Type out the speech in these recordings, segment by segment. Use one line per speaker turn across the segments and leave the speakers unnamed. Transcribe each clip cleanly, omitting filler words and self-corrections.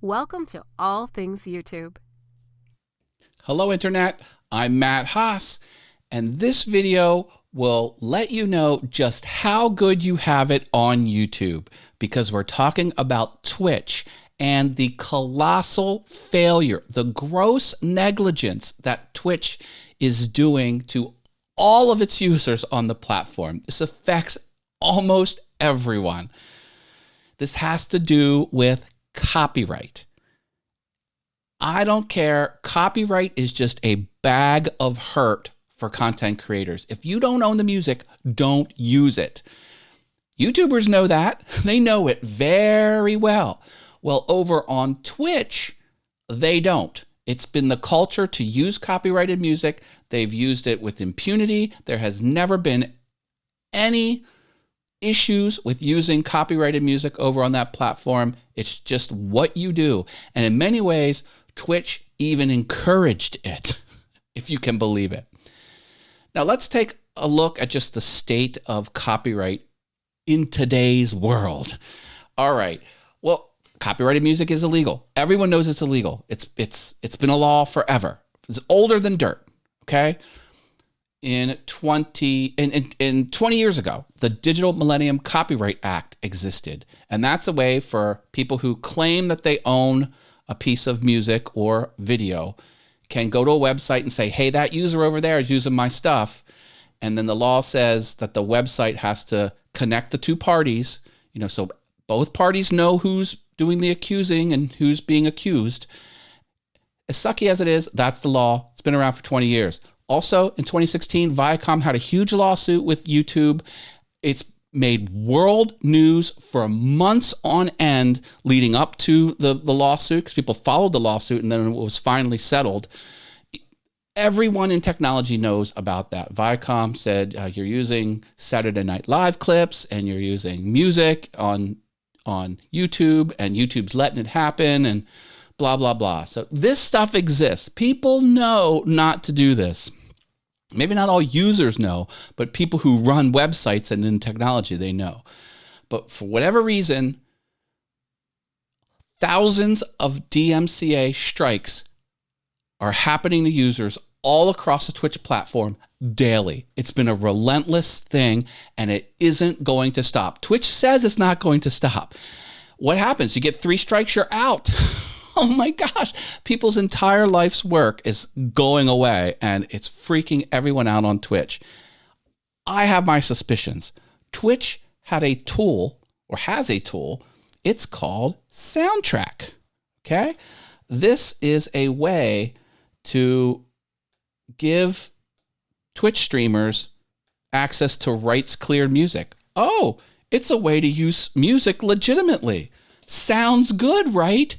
Welcome to All Things YouTube.
Hello Internet, I'm Matt Haas, and this video will let you know just how good you have it on YouTube because we're talking about Twitch and the colossal failure, the gross negligence that Twitch is doing to all of its users on the platform. This affects almost everyone. This has to do with copyright. I don't care. Copyright is just a bag of hurt for content creators. If you don't own the music, don't use it. YouTubers know that. They know it very well. Well, over on Twitch, they don't. It's been the culture to use copyrighted music. They've used it with impunity. There has never been any issues with using copyrighted music over on that platform. It's just what you do. And in many ways, Twitch even encouraged it, if you can believe it. Now let's take a look at just the state of copyright in today's world. All right. Well, copyrighted music is illegal. Everyone knows it's illegal. It's been a law forever. It's older than dirt. Okay. In 20 years ago, the Digital Millennium Copyright Act existed. And that's a way for people who claim that they own a piece of music or video can go to a website and say, hey, that user over there is using my stuff. And then the law says that the website has to connect the two parties, so both parties know who's doing the accusing and who's being accused. As sucky as it is, that's the law. It's been around for 20 years. Also, in 2016, Viacom had a huge lawsuit with YouTube. It's made world news for months on end leading up to the lawsuit because people followed the lawsuit and then it was finally settled. Everyone in technology knows about that. Viacom said you're using Saturday Night Live clips and you're using music on YouTube and YouTube's letting it happen and blah, blah, blah. So this stuff exists. People know not to do this. Maybe not all users know, but people who run websites and in technology, they know. But for whatever reason, thousands of DMCA strikes are happening to users all across the Twitch platform daily. It's been a relentless thing and it isn't going to stop. Twitch says it's not going to stop. What happens? You get 3 strikes, you're out. Oh my gosh, people's entire life's work is going away and it's freaking everyone out on Twitch. I have my suspicions. Twitch had a tool or has a tool. It's called Soundtrack. Okay. This is a way to give Twitch streamers access to rights cleared music. Oh, it's a way to use music legitimately. Sounds good, right?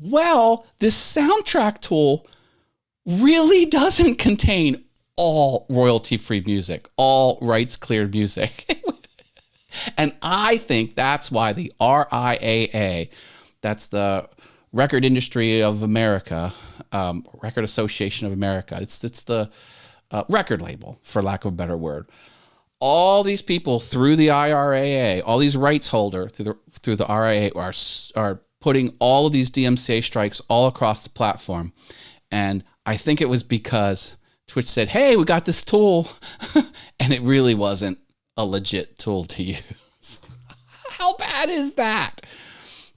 Well, this soundtrack tool really doesn't contain all royalty-free music, all rights-cleared music. And I think that's why the RIAA, that's the Record Industry of America, Record Association of America, it's the record label, for lack of a better word. All these people through the IRAA, all these rights holders through the RIAA are putting all of these DMCA strikes all across the platform. And I think it was because Twitch said, hey, we got this tool. And it really wasn't a legit tool to use. How bad is that?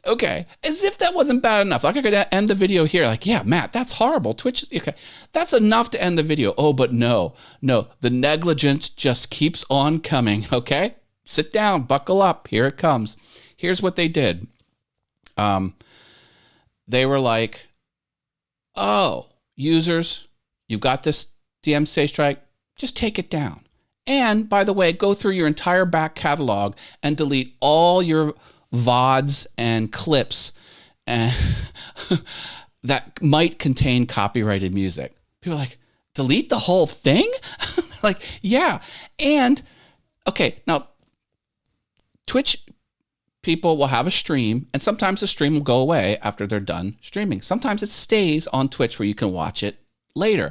Okay, as if that wasn't bad enough. Like I could end the video here like, yeah, Matt, that's horrible. Twitch, okay, that's enough to end the video. Oh, but no, the negligence just keeps on coming, okay? Sit down, buckle up, here it comes. Here's what they did. They were like, oh, users, you've got this DMCA strike, just take it down. And by the way, go through your entire back catalog and delete all your VODs and clips that might contain copyrighted music. People are like, delete the whole thing? Like, yeah. And, okay, now, Twitch people will have a stream, and sometimes the stream will go away after they're done streaming. Sometimes it stays on Twitch where you can watch it later.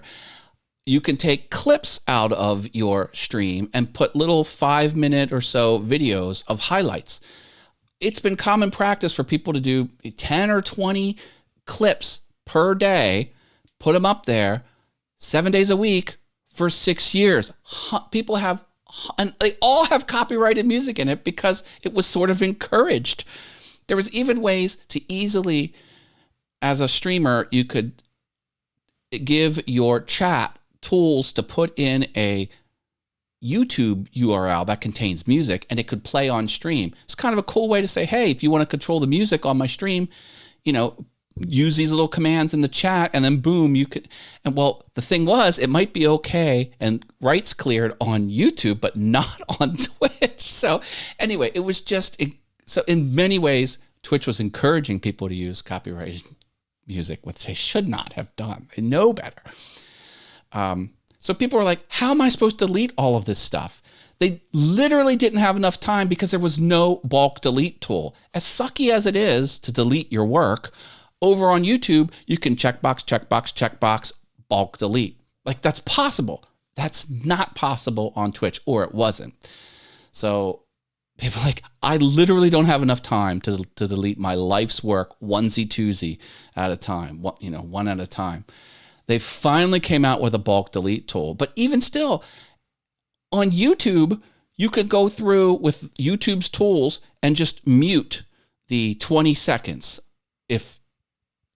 You can take clips out of your stream and put little 5-minute or so videos of highlights. it's been common practice for people to do 10 or 20 clips per day, put them up there 7 days a week for 6 years. People have, and they all have copyrighted music in it because it was sort of encouraged. There was even ways to easily, as a streamer, you could give your chat tools to put in a YouTube URL that contains music, and it could play on stream. It's kind of a cool way to say, hey, if you want to control the music on my stream, use these little commands in the chat, and then boom, you could. And well, the thing was, it might be okay and rights cleared on YouTube, but not on Twitch. So anyway, it was just, so in many ways, Twitch was encouraging people to use copyrighted music, which they should not have done. They know better. So people were like, how am I supposed to delete all of this stuff? They literally didn't have enough time because there was no bulk delete tool. As sucky as it is to delete your work, over on YouTube, you can checkbox, checkbox, checkbox, bulk delete. Like, that's possible. That's not possible on Twitch, or it wasn't. So people are like, I literally don't have enough time to delete my life's work onesie twosie at a time, one at a time. They finally came out with a bulk delete tool. But even still, on YouTube, you could go through with YouTube's tools and just mute the 20 seconds if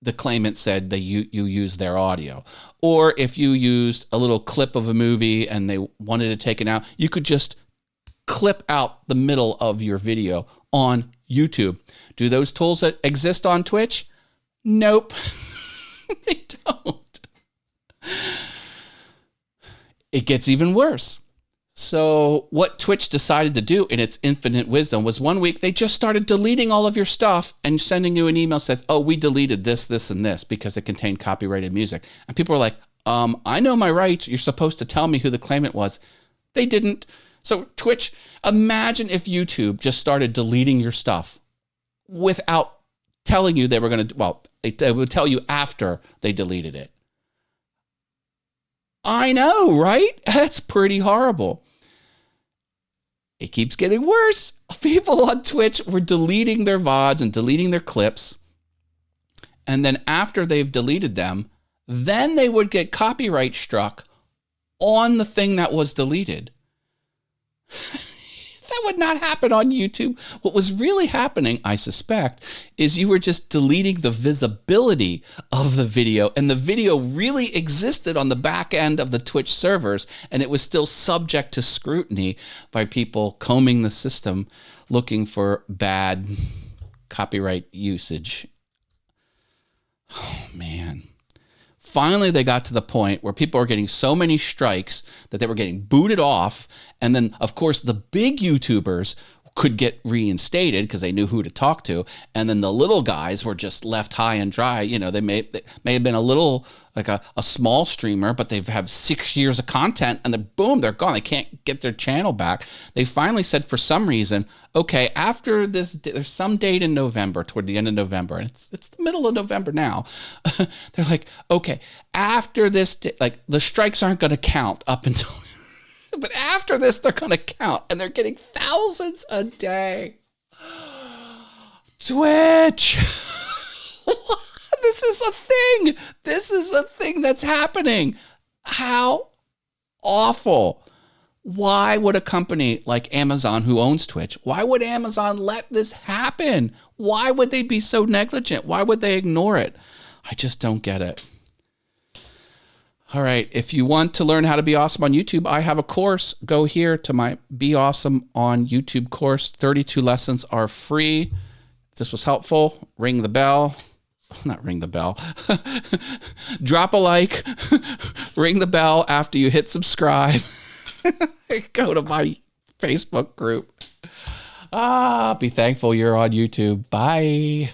the claimant said that you used their audio. Or if you used a little clip of a movie and they wanted to take it out, you could just clip out the middle of your video on YouTube. Do those tools that exist on Twitch? Nope, they don't. It gets even worse. So what Twitch decided to do in its infinite wisdom was one week they just started deleting all of your stuff and sending you an email that says, oh, we deleted this, this, and this because it contained copyrighted music. And people were like, I know my rights. You're supposed to tell me who the claimant was. They didn't. So Twitch, imagine if YouTube just started deleting your stuff without telling you they were going to, well, they would tell you after they deleted it. I know, right? That's pretty horrible. It keeps getting worse. People on Twitch were deleting their VODs and deleting their clips. And then after they've deleted them, then they would get copyright struck on the thing that was deleted. That would not happen on YouTube. What was really happening, I suspect, is you were just deleting the visibility of the video, and the video really existed on the back end of the Twitch servers, and it was still subject to scrutiny by people combing the system looking for bad copyright usage. Oh, man. Finally, they got to the point where people were getting so many strikes that they were getting booted off. And then, of course, the big YouTubers could get reinstated because they knew who to talk to. And then the little guys were just left high and dry. They may have been a little like a small streamer, but they have 6 years of content and then boom, they're gone. They can't get their channel back. They finally said for some reason, okay, after this, there's some date in November, toward the end of November, and it's the middle of November now. They're like, okay, after this, like the strikes aren't going to count up until but after this, they're going to count, and they're getting thousands a day. Twitch. This is a thing. This is a thing that's happening. How awful. Why would a company like Amazon, who owns Twitch, why would Amazon let this happen? Why would they be so negligent? Why would they ignore it? I just don't get it. All right, if you want to learn how to be awesome on YouTube, I have a course. Go here to my Be Awesome on YouTube course. 32 lessons are free. If this was helpful, ring the bell. Not ring the bell. Drop a like. Ring the bell after you hit subscribe. Go to my Facebook group. Be thankful you're on YouTube. Bye.